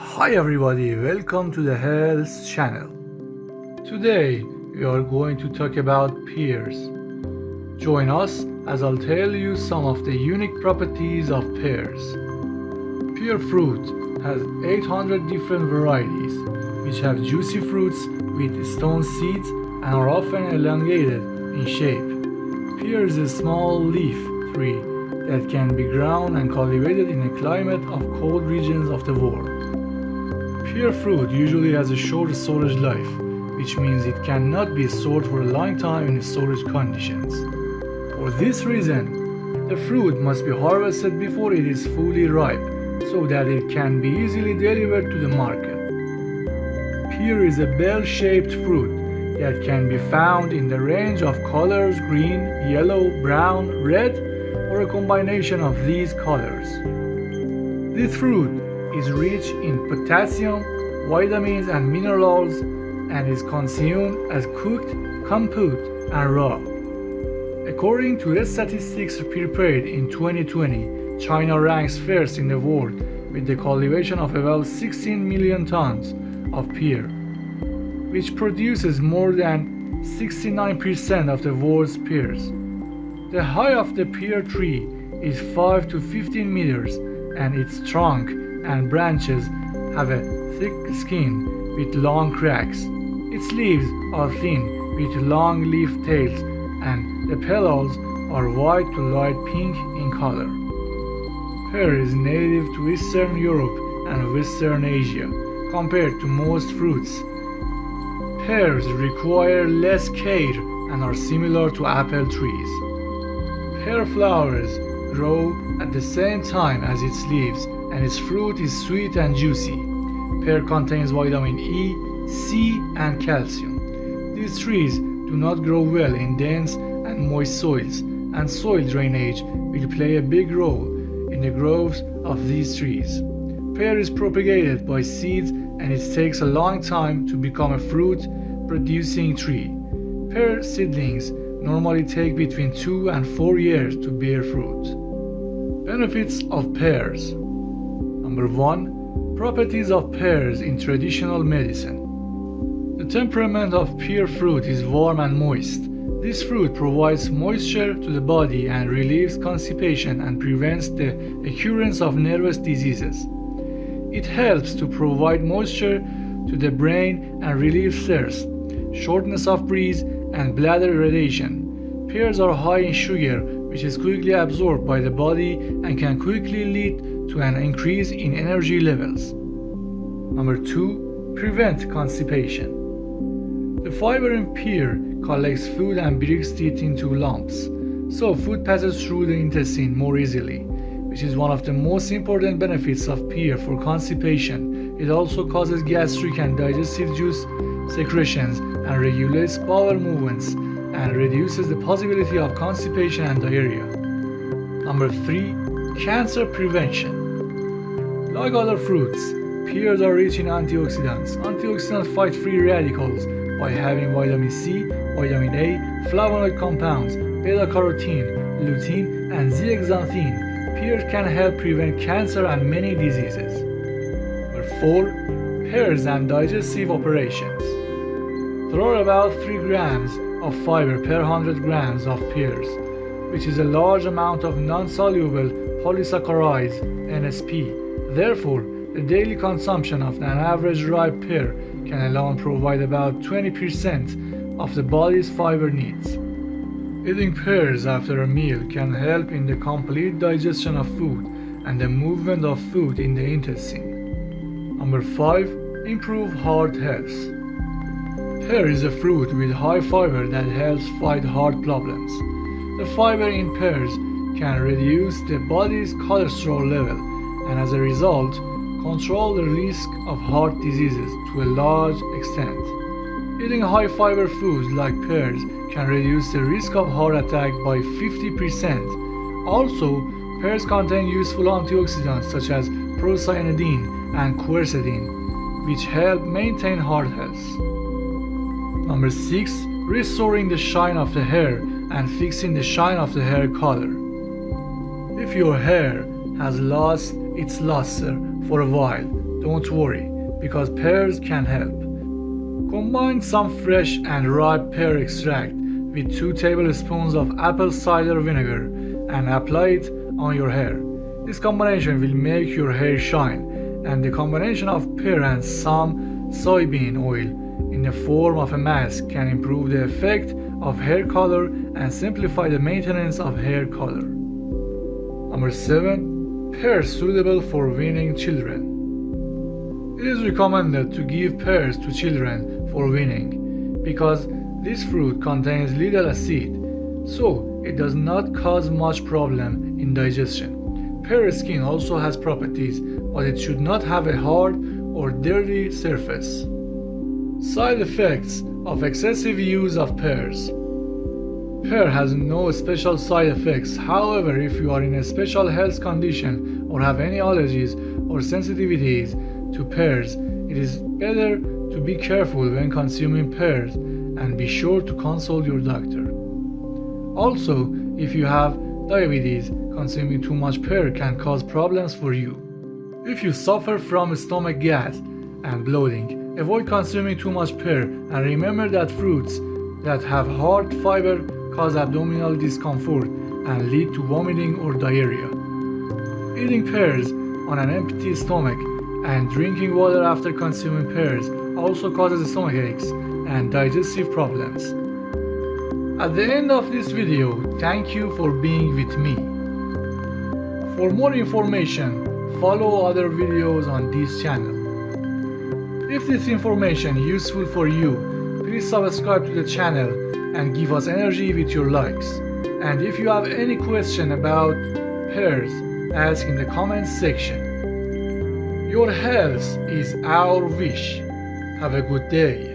Hi everybody, welcome to the Health channel. Today we are going to talk about pears. Join us as I'll tell you some of the unique properties of pears. Pear fruit has 800 different varieties, which have juicy fruits with stone seeds and are often elongated in shape. Pear is a small leaf tree that can be grown and cultivated in a climate of cold regions of the world. Pear fruit usually has a short storage life, which means it cannot be stored for a long time in storage conditions. For this reason, the fruit must be harvested before it is fully ripe, so that it can be easily delivered to the market. Pear is a bell-shaped fruit that can be found in the range of colors green, yellow, brown, red, or a combination of these colors. This fruit is rich in potassium, vitamins and minerals and is consumed as cooked, compote and raw. According to the statistics prepared in 2020, China ranks first in the world with the cultivation of about 16 million tons of pear, which produces more than 69% of the world's pears. The height of the pear tree is 5 to 15 meters and its trunk and branches have a thick skin with long cracks. Its leaves are thin with long leaf tails and the petals are white to light pink in color. Pear is native to Eastern Europe and Western Asia compared to most fruits. Pears require less care and are similar to apple trees. Pear flowers grow at the same time as its leaves and its fruit is sweet and juicy. Pear contains vitamin E, C, and calcium. These trees do not grow well in dense and moist soils, and soil drainage will play a big role in the growth of these trees. Pear is propagated by seeds and it takes a long time to become a fruit-producing tree. Pear seedlings normally take between 2 and 4 years to bear fruit. Benefits of pears. Number 1. Properties of pears in traditional medicine. The temperament of pear fruit is warm and moist. This fruit provides moisture to the body and relieves constipation and prevents the occurrence of nervous diseases. It helps to provide moisture to the brain and relieve thirst, shortness of breath, and bladder irritation. Pears are high in sugar, which is quickly absorbed by the body and can quickly lead to an increase in energy levels. Number 2. Prevent constipation. The fiber in pear collects food and breaks it into lumps, so food passes through the intestine more easily, which is one of the most important benefits of pear for constipation. It also causes gastric and digestive juice secretions and regulates bowel movements and reduces the possibility of constipation and diarrhea. Number 3. Cancer prevention. Like other fruits, pears are rich in antioxidants. Antioxidants fight free radicals by having vitamin C, vitamin A, flavonoid compounds, beta-carotene, lutein, and zeaxanthin. Pears can help prevent cancer and many diseases. Number 4. Pears and digestive operations. There are about 3 grams of fiber per 100 grams of pears, which is a large amount of non-soluble polysaccharides (NSP). Therefore, the daily consumption of an average ripe pear can alone provide about 20% of the body's fiber needs. Eating pears after a meal can help in the complete digestion of food and the movement of food in the intestine. Number 5. Improve heart health. Pear is a fruit with high fiber that helps fight heart problems. The fiber in pears can reduce the body's cholesterol level and as a result, control the risk of heart diseases to a large extent. Eating high fiber foods like pears can reduce the risk of heart attack by 50%. Also, pears contain useful antioxidants such as procyanidin and quercetin, which help maintain heart health. Number 6. Restoring the shine of the hair and fixing the shine of the hair color. If your hair has lost its luster for a while, Don't worry, because pears can help. Combine some fresh and ripe pear extract with 2 tablespoons of apple cider vinegar and apply it on your hair. This combination will make your hair shine, and the combination of pear and some soybean oil in the form of a mask can improve the effect of hair color and simplify the maintenance of hair color. Number 7. Pears suitable for weaning children. It is recommended to give pears to children for weaning because this fruit contains little acid, so it does not cause much problem in digestion. Pear skin also has properties, but it should not have a hard or dirty surface. Side effects of excessive use of pears. Pear has no special side effects. However, if you are in a special health condition or have any allergies or sensitivities to pears, it is better to be careful when consuming pears and be sure to consult your doctor. Also, if you have diabetes, consuming too much pear can cause problems for you. If you suffer from stomach gas and bloating, avoid consuming too much pear and remember that fruits that have hard fiber cause abdominal discomfort and lead to vomiting or diarrhea. Eating pears on an empty stomach and drinking water after consuming pears also causes stomach aches and digestive problems. At the end of this video, thank you for being with me. For more information, follow other videos on this channel. If this information is useful for you, please subscribe to the channel and give us energy with your likes. And if you have any question about pears, ask in the comments section. Your health is our wish. Have a good day.